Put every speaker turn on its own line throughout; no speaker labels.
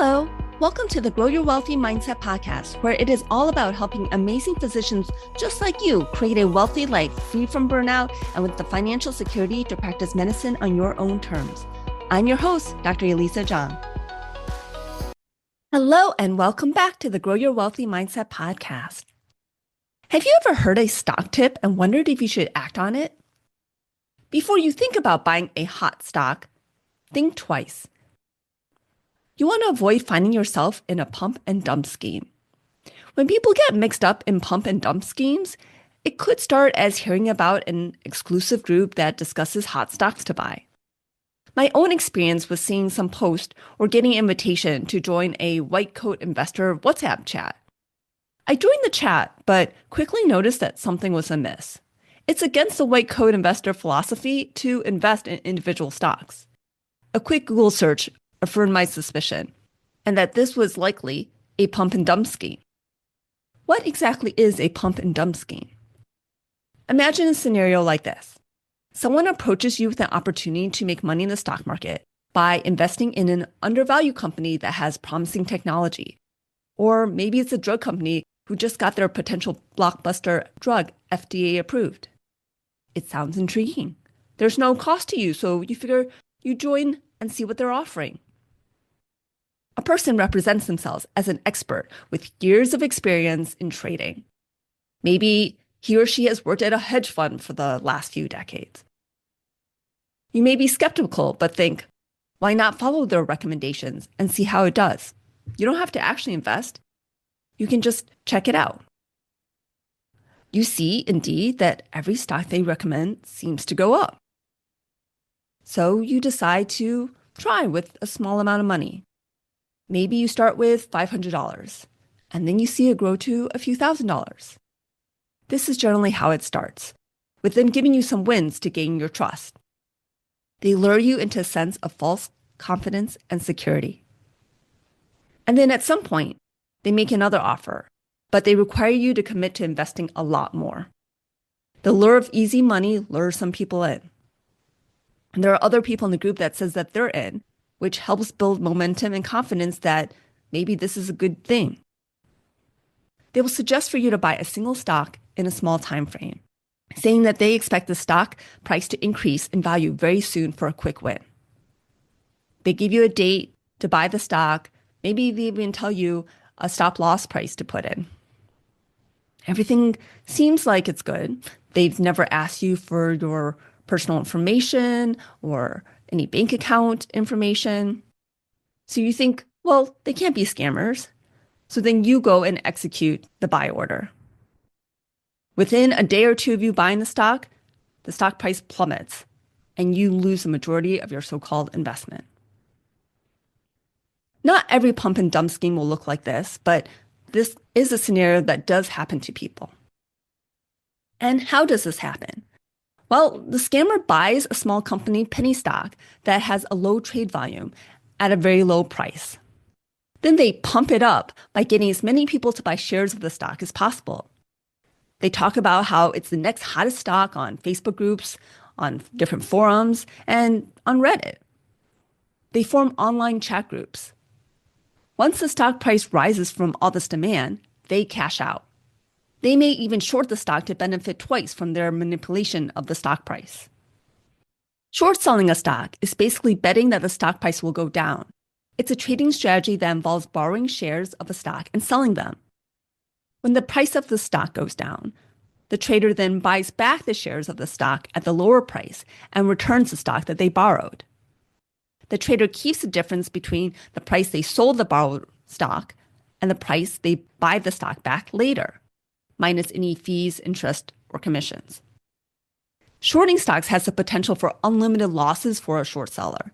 Hello, welcome to the Grow Your Wealthy Mindset podcast, where it is all about helping amazing physicians just like you create a wealthy life free from burnout and with the financial security to practice medicine on your own terms. I'm your host, Dr. Elisa Chiang. Hello, and welcome back to the Grow Your Wealthy Mindset podcast. Have you ever heard a stock tip and wondered if you should act on it? Before you think about buying a hot stock, think twice. You want to avoid finding yourself in a pump and dump scheme. When people get mixed up in pump and dump schemes, it could start as hearing about an exclusive group that discusses hot stocks to buy. My own experience was seeing some post or getting an invitation to join a white coat investor WhatsApp chat. I joined the chat, but quickly noticed that something was amiss. It's against the white coat investor philosophy to invest in individual stocks. A quick Google search affirmed my suspicion, and that this was likely a pump and dump scheme. What exactly is a pump and dump scheme? Imagine a scenario like this. Someone approaches you with an opportunity to make money in the stock market by investing in an undervalued company that has promising technology. Or maybe it's a drug company who just got their potential blockbuster drug FDA approved. It sounds intriguing. There's no cost to you, so you figure you join and see what they're offering. A person represents themselves as an expert with years of experience in trading. Maybe he or she has worked at a hedge fund for the last few decades. You may be skeptical, but think, why not follow their recommendations and see how it does? You don't have to actually invest. You can just check it out. You see, indeed, that every stock they recommend seems to go up. So you decide to try with a small amount of money. Maybe you start with $500, and then you see it grow to a few $1,000s. This is generally how it starts, with them giving you some wins to gain your trust. They lure you into a sense of false confidence and security. And then at some point, they make another offer, but they require you to commit to investing a lot more. The lure of easy money lures some people in. And there are other people in the group that says that they're in, which helps build momentum and confidence that maybe this is a good thing. They will suggest for you to buy a single stock in a small time frame, saying that they expect the stock price to increase in value very soon for a quick win. They give you a date to buy the stock. Maybe they even tell you a stop loss price to put in. Everything seems like it's good. They've never asked you for your personal information or any bank account information. So you think, well, they can't be scammers. So then you go and execute the buy order. Within a day or two of you buying the stock price plummets and you lose the majority of your so-called investment. Not every pump and dump scheme will look like this, but this is a scenario that does happen to people. And how does this happen? Well, the scammer buys a small company penny stock that has a low trade volume at a very low price. Then they pump it up by getting as many people to buy shares of the stock as possible. They talk about how it's the next hottest stock on Facebook groups, on different forums, and on Reddit. They form online chat groups. Once the stock price rises from all this demand, they cash out. They may even short the stock to benefit twice from their manipulation of the stock price. Short selling a stock is basically betting that the stock price will go down. It's a trading strategy that involves borrowing shares of a stock and selling them. When the price of the stock goes down, the trader then buys back the shares of the stock at the lower price and returns the stock that they borrowed. The trader keeps the difference between the price they sold the borrowed stock and the price they buy the stock back later, minus any fees, interest, or commissions. Shorting stocks has the potential for unlimited losses for a short seller.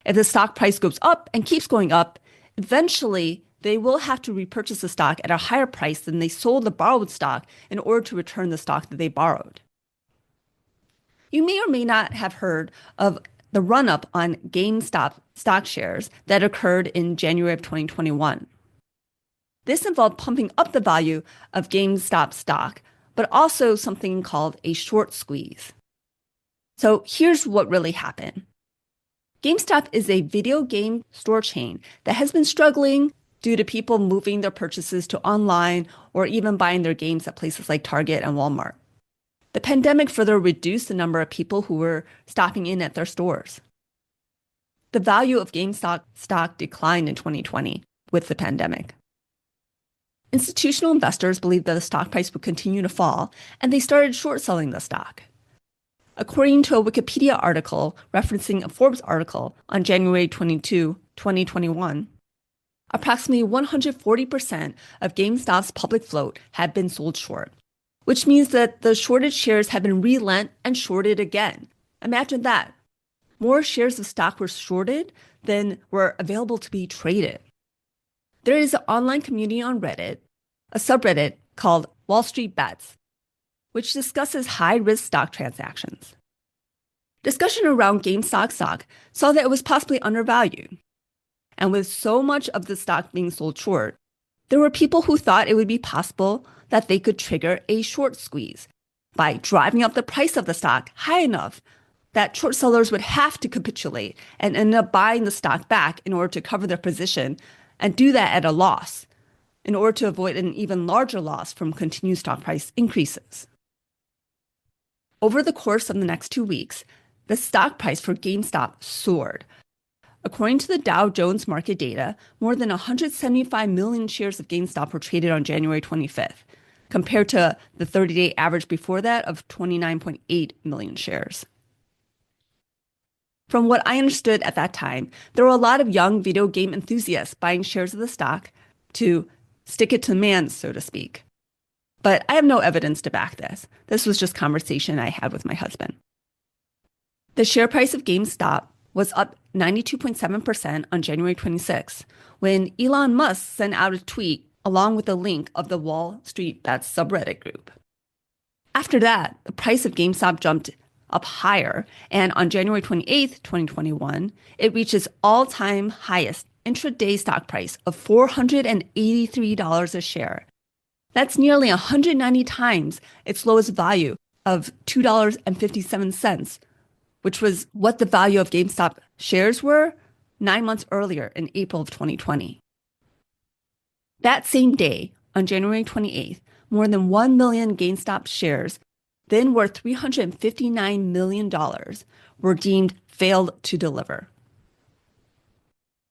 If the stock price goes up and keeps going up, eventually they will have to repurchase the stock at a higher price than they sold the borrowed stock in order to return the stock that they borrowed. You may or may not have heard of the run-up on GameStop stock shares that occurred in January of 2021. This involved pumping up the value of GameStop stock, but also something called a short squeeze. So here's what really happened. GameStop is a video game store chain that has been struggling due to people moving their purchases to online or even buying their games at places like Target and Walmart. The pandemic further reduced the number of people who were stopping in at their stores. The value of GameStop stock declined in 2020 with the pandemic. Institutional investors believed that the stock price would continue to fall, and they started short selling the stock. According to a Wikipedia article referencing a Forbes article on January 22, 2021, approximately 140% of GameStop's public float had been sold short, which means that the shorted shares have been relent and shorted again. Imagine that. More shares of stock were shorted than were available to be traded. There is an online community on Reddit, a subreddit called Wall Street Bets, which discusses high-risk stock transactions. Discussion around GameStop stock saw that it was possibly undervalued. And with so much of the stock being sold short, there were people who thought it would be possible that they could trigger a short squeeze by driving up the price of the stock high enough that short sellers would have to capitulate and end up buying the stock back in order to cover their position and do that at a loss in order to avoid an even larger loss from continued stock price increases. Over the course of the next 2 weeks, the stock price for GameStop soared. According to the Dow Jones market data, more than 175 million shares of GameStop were traded on January 25th, compared to the 30-day average before that of 29.8 million shares. From what I understood at that time, there were a lot of young video game enthusiasts buying shares of the stock to stick it to the man, so to speak. But I have no evidence to back this. This was just conversation I had with my husband. The share price of GameStop was up 92.7% on January 26, when Elon Musk sent out a tweet along with a link of the Wall Street Bets subreddit group. After that, the price of GameStop jumped up higher, and on January 28, 2021, it reached its all-time highest intraday stock price of $483 a share. That's nearly 190 times its lowest value of $2.57, which was what the value of GameStop shares were 9 months earlier in April of 2020. That same day, on January 28th, more than 1 million GameStop shares, then worth $359 million, were deemed failed to deliver.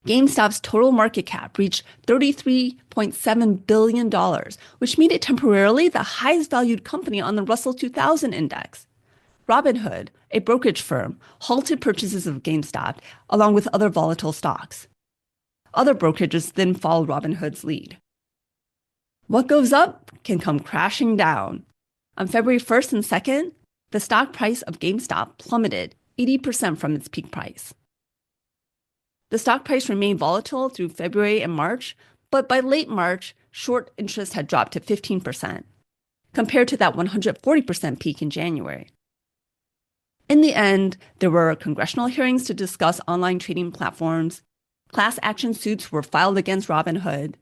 GameStop's total market cap reached $33.7 billion, which made it temporarily the highest valued company on the Russell 2000 index. Robinhood, a brokerage firm, halted purchases of GameStop along with other volatile stocks. Other brokerages then followed Robinhood's lead. What goes up can come crashing down. On February 1st and 2nd, the stock price of GameStop plummeted 80% from its peak price. The stock price remained volatile through February and March, but by late March, short interest had dropped to 15%, compared to that 140% peak in January. In the end, there were congressional hearings to discuss online trading platforms, class action suits were filed against Robinhood,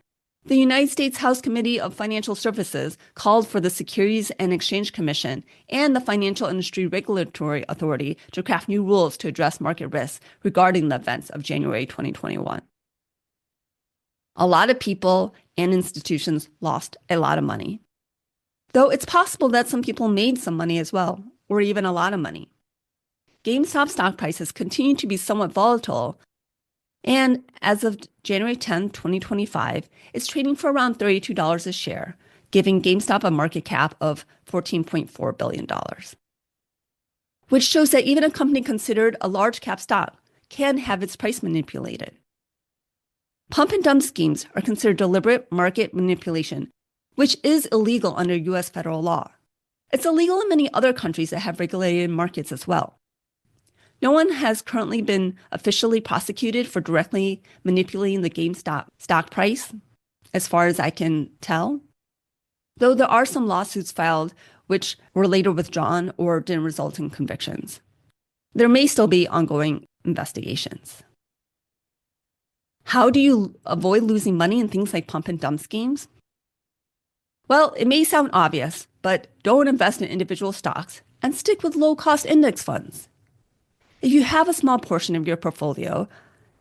the United States House Committee of Financial Services called for the Securities and Exchange Commission and the Financial Industry Regulatory Authority to craft new rules to address market risks regarding the events of January 2021. A lot of people and institutions lost a lot of money, though it's possible that some people made some money as well, or even a lot of money. GameStop stock prices continue to be somewhat volatile, and as of January 10, 2025, it's trading for around $32 a share, giving GameStop a market cap of $14.4 billion. Which shows that even a company considered a large cap stock can have its price manipulated. Pump and dump schemes are considered deliberate market manipulation, which is illegal under U.S. federal law. It's illegal in many other countries that have regulated markets as well. No one has currently been officially prosecuted for directly manipulating the GameStop stock price, as far as I can tell, though there are some lawsuits filed which were later withdrawn or didn't result in convictions. There may still be ongoing investigations. How do you avoid losing money in things like pump and dump schemes? Well, it may sound obvious, but don't invest in individual stocks and stick with low-cost index funds. If you have a small portion of your portfolio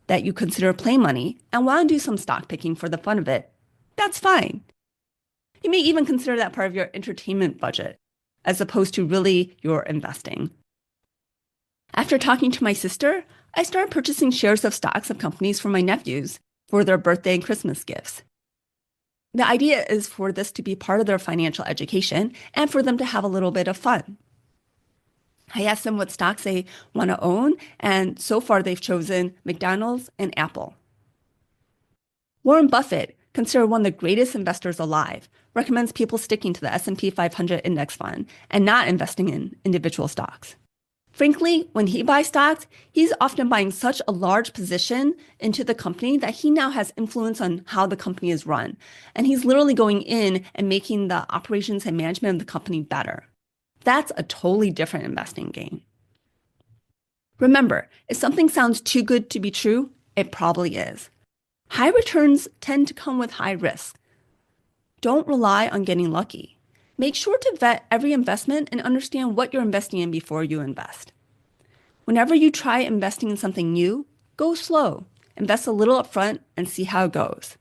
that you consider play money and want to do some stock picking for the fun of it, that's fine. You may even consider that part of your entertainment budget, as opposed to really your investing. After talking to my sister, I started purchasing shares of stocks of companies for my nephews for their birthday and Christmas gifts. The idea is for this to be part of their financial education and for them to have a little bit of fun. I asked them what stocks they want to own, and so far they've chosen McDonald's and Apple. Warren Buffett, considered one of the greatest investors alive, recommends people sticking to the S&P 500 index fund and not investing in individual stocks. Frankly, when he buys stocks, he's often buying such a large position into the company that he now has influence on how the company is run. And he's literally going in and making the operations and management of the company better. That's a totally different investing game. Remember, if something sounds too good to be true, it probably is. High returns tend to come with high risk. Don't rely on getting lucky. Make sure to vet every investment and understand what you're investing in before you invest. Whenever you try investing in something new, go slow. Invest a little upfront and see how it goes.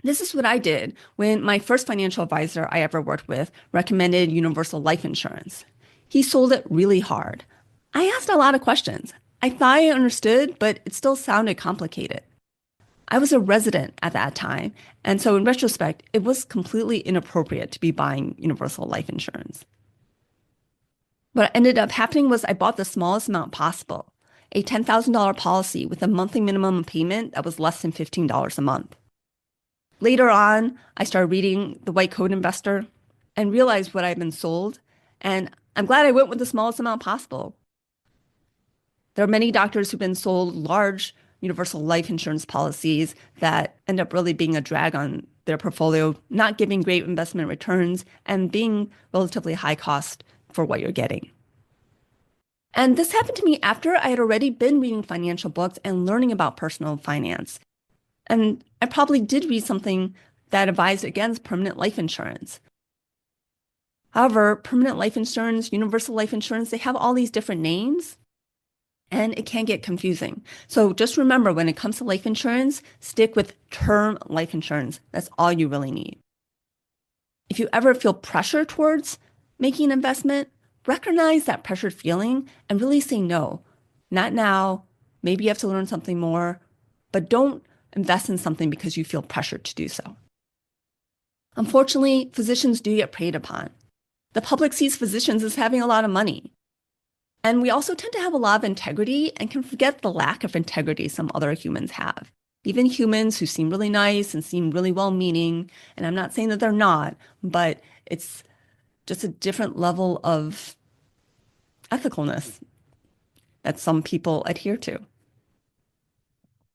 This is what I did when my first financial advisor I ever worked with recommended universal life insurance. He sold it really hard. I asked a lot of questions. I thought I understood, but it still sounded complicated. I was a resident at that time, and so in retrospect, it was completely inappropriate to be buying universal life insurance. What ended up happening was I bought the smallest amount possible, a $10,000 policy with a monthly minimum payment that was less than $15 a month. Later on, I started reading The White Coat Investor and realized what I'd been sold, and I'm glad I went with the smallest amount possible. There are many doctors who've been sold large universal life insurance policies that end up really being a drag on their portfolio, not giving great investment returns, and being relatively high cost for what you're getting. And this happened to me after I had already been reading financial books and learning about personal finance. And I probably did read something that advised against permanent life insurance. However, permanent life insurance, universal life insurance, they have all these different names, and it can get confusing. So just remember, when it comes to life insurance, stick with term life insurance. That's all you really need. If you ever feel pressure towards making an investment, recognize that pressured feeling and really say no. Not now. Maybe you have to learn something more, but don't invest in something because you feel pressured to do so. Unfortunately, physicians do get preyed upon. The public sees physicians as having a lot of money. And we also tend to have a lot of integrity and can forget the lack of integrity some other humans have. Even humans who seem really nice and seem really well-meaning, and I'm not saying that they're not, but it's just a different level of ethicalness that some people adhere to.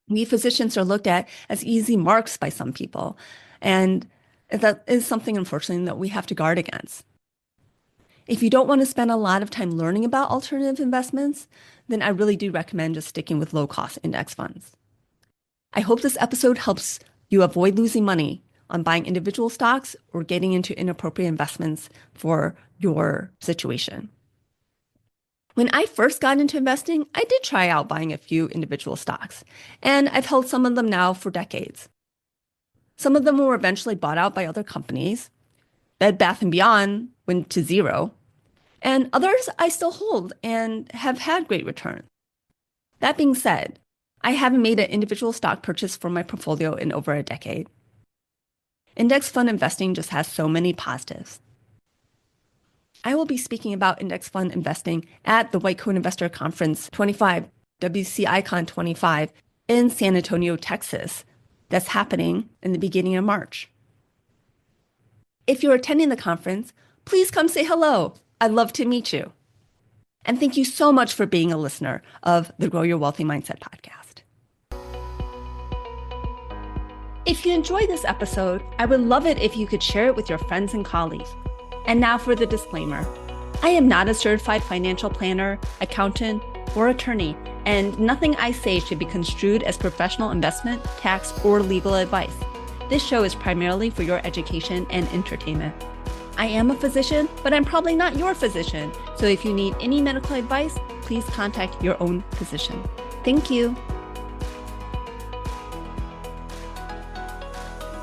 We physicians are looked at as easy marks by some people, and that is something, unfortunately, that we have to guard against. If you don't want to spend a lot of time learning about alternative investments, then I really do recommend just sticking with low-cost index funds. I hope this episode helps you avoid losing money on buying individual stocks or getting into inappropriate investments for your situation. When I first got into investing, I did try out buying a few individual stocks, and I've held some of them now for decades. Some of them were eventually bought out by other companies. Bed Bath & Beyond went to zero, and others I still hold and have had great returns. That being said, I haven't made an individual stock purchase for my portfolio in over a decade. Index fund investing just has so many positives. I will be speaking about index fund investing at the White Coat Investor Conference 25, WCICon 25 in San Antonio, Texas. That's happening in the beginning of March. If you're attending the conference, please come say hello. I'd love to meet you. And thank you so much for being a listener of the Grow Your Wealthy Mindset podcast. If you enjoyed this episode, I would love it if you could share it with your friends and colleagues. And now for the disclaimer. I am not a certified financial planner, accountant, or attorney, and nothing I say should be construed as professional investment, tax, or legal advice. This show is primarily for your education and entertainment. I am a physician, but I'm probably not your physician, So if you need any medical advice, please contact your own physician. Thank you.